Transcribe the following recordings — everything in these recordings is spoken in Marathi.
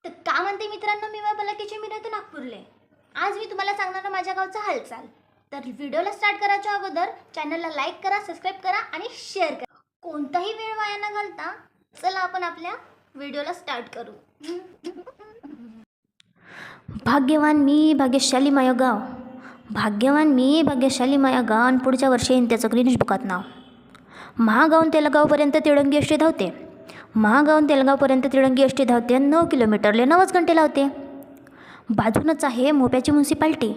तर का म्हणते मित्रांनो, मी बलाकीची मी राहतो नागपूरले. आज मी तुम्हाला सांगणार माझ्या गावचा हालचाल. तर व्हिडिओला स्टार्ट करायच्या अगोदर चॅनलला लाईक करा, सबस्क्राईब करा आणि शेअर करा. कोणताही वेळ वाया न घालता चला आपण आपल्या व्हिडिओला स्टार्ट करू. भाग्यवान मी भाग्यशाली माया गाव. भाग्यवान मी भाग्यशाली माया गाव. आणि पुढच्या वर्षी येईन त्याचं ग्रीनिश बुकात नाव. महागावून तेलगावपर्यंत तिळंगी एसटी धावते. महागावून तेलगावपर्यंत तिळंगी एसटी धावते. 9 किलोमीटरले 9 घंटे लावते. बाजूनच आहे मोप्याची म्युन्सिपाल्टी.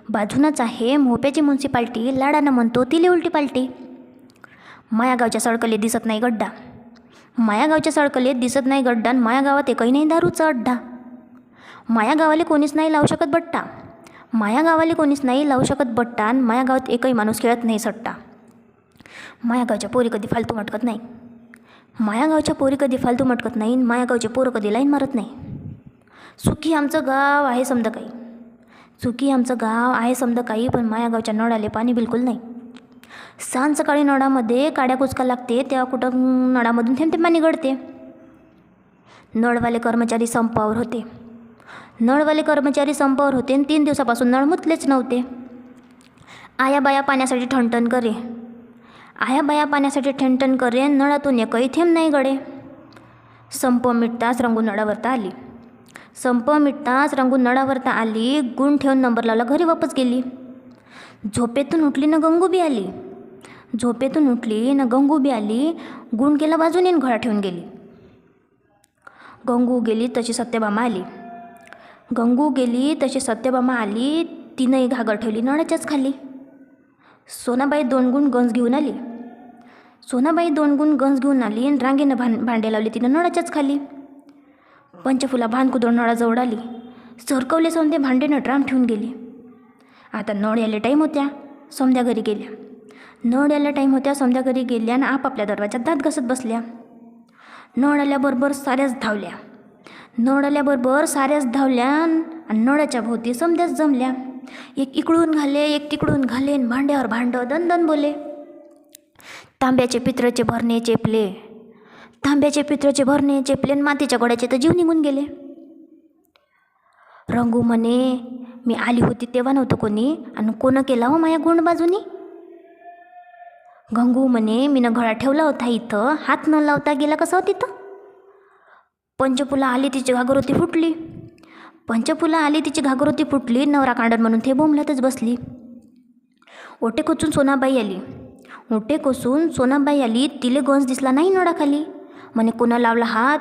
बाजूनच आहे मोप्याची म्युन्सिपाल्टी. लाडानं म्हणतो तिले उलटी पालटी. माया गावच्या सडकले दिसत नाही गड्डा. माया गावच्या सडकले दिसत नाही गड्डा. माया गावात एकही नाही दारूचा अड्डा. माया गावाले कोणीच नाही लावू शकत बट्टा. माया गावाले कोणीच नाही लावू शकत बट्टा. आणि माया गावात एकही माणूस खेळत नाही सट्टा. माया गावच्या पोरी कधी फालतू मटकत नाही. माया गावच्या पोरी कधी फालतू मटकत नाही. माया गावचे पोरं कधी लाईन मारत नाही. सुखी आमचं गाव आहे समजा काही. सुखी आमचं गाव आहे समजा काही. पण माया गावच्या नळाले पाणी बिलकुल नाही. सांज सकाळी नळामध्ये काड्या कुचका लागते तेव्हा कुठं नळामधून थेंब थेंब पाणी गळते. नळवाले कर्मचारी संपावर होते. नळवाले कर्मचारी संपावर होते आणि 3 दिवसापासून नळ मुतलेच नव्हते. आया बाया पाण्यासाठी ठणठण करे. आया बाया पाण्यासाठी ठणठण करे. नळातून एकही थेंब नाही गळे. संप मिटताच रंगून नळावरता आली. संप मिटताच रंगून नळावरता आली. गुण ठेवून नंबर लावला घरी वापस गेली. झोपेतून उठली ना गंगूबी आली. झोपेतून उठली ना गंगूबी आली. गुण केला बाजूने घळा ठेवून गेली. गंगू गेली तशी सत्यभामा आली. गंगू गेली तशी सत्यभामा आली. तिनंही घागर ठेवली नळाच्याच खाली. सोनाबाई 2 गुण गंज घेऊन आली. सोनाबाई 2 गुण गंज घेऊन आली आणि रांगेनं भांडे लावले तिनं नळाच्याच खाली. पंचफुला भान कुदळ नळाजवळ आली. सरकवले समधे भांडेनं ड्राम ठेवून गेली. आता नळ यायला टाईम होत्या. समध्या घरी गेल्या. नळ यायला टाईम होत्या. समध्या घरी गेल्या आणि आपापल्या दरवाजात दात घासत बसल्या. नळ आल्याबरोबर साऱ्याच धावल्या. नळ आल्याबरोबर साऱ्याच धावल्या आणि नळाच्या भोवती समध्याच जमल्या. एक इकडून घाले एक तिकडून घाले आणि भांड्यावर भांडं दन बोले. तांब्याचे पितळेचे भरणे चेपले. तांब्याचे पितळेचे भरणे चेपले आणि मातीच्या गोड्याचे तर जीव निघून गेले. रंगू म्हणे मी आली होती तेव्हा नव्हतं कोणी आणि कोणं केला हो माया गुण बाजूनी. गंगू म्हणे मीनं घळा ठेवला होता इथं. हात न लावता गेला कसा हो तिथं. पंचफुला आली तिची घागरोती फुटली. पंचफुला आली तिची घागरोती फुटली. नवरा कांडण म्हणून ते बोंबलतच बसली. ओटे कोचून सोनाबाई आली. ओटे कोसून सोनाबाई आली. तिले गंज दिसला नाही नळाखाली. म्हणे कोणा लावला हात.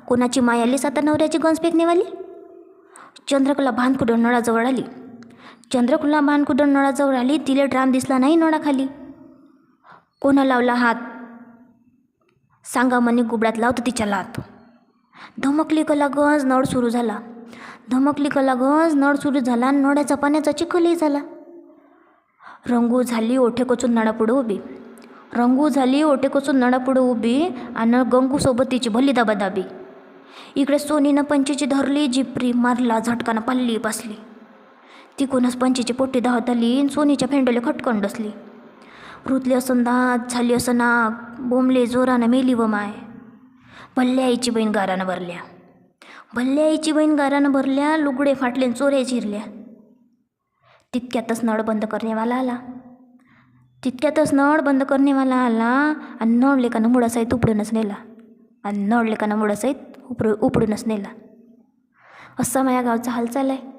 कोणाची माय आली साता नवऱ्याची गंज फेकणेवाली. चंद्रकला भानकुदळ नळाजवळ आली. चंद्रकला भानकुदळ नळाजवळ आली. तिले ड्राम दिसला नाही नळाखाली. कोणा लावला हात सांगा म्हणे गुबड्यात लावतो तिच्या लात. धमकली कला गंज नळ सुरू झाला. धमकली कला गंज नळ सुरू झाला. नळ्याचा पाण्याचा चिखलही झाला. रंगू झाली ओठे कोचून नळापुढं उभी. रंगू झाली ओठे कोचून नळापुढं उभी आणि गंगूसोबत तिची भल्ली दाबादाबी. इकडे सोनीनं पंचीची धरली. जिपरी मारला झटकानं पल्ली बसली. ती कोणास पंचीची पोट्टी धावत आली आणि सोनीच्या फेंडोले खटकन डसली. रुतली असं दात झाली असं नाक. बोंबले जोरानं मेली व माय. भल्ल्या आईची बहीण गारानं भरल्या. भल्ल्या आईची बहीण गारानं भरल्या. लुगडे फाटले चोऱ्या चिरल्या. तितक्यातच नळ बंद करणेवाला आला. तितक्यातच नळ बंद करणेवाला आला आणि नळ लेकानं मुळासहित उपडूनच नेला. आणि नळ लेकानं मुळासहित उपडूनच नेला. असा माझ्या गावचा हालचाल आहे.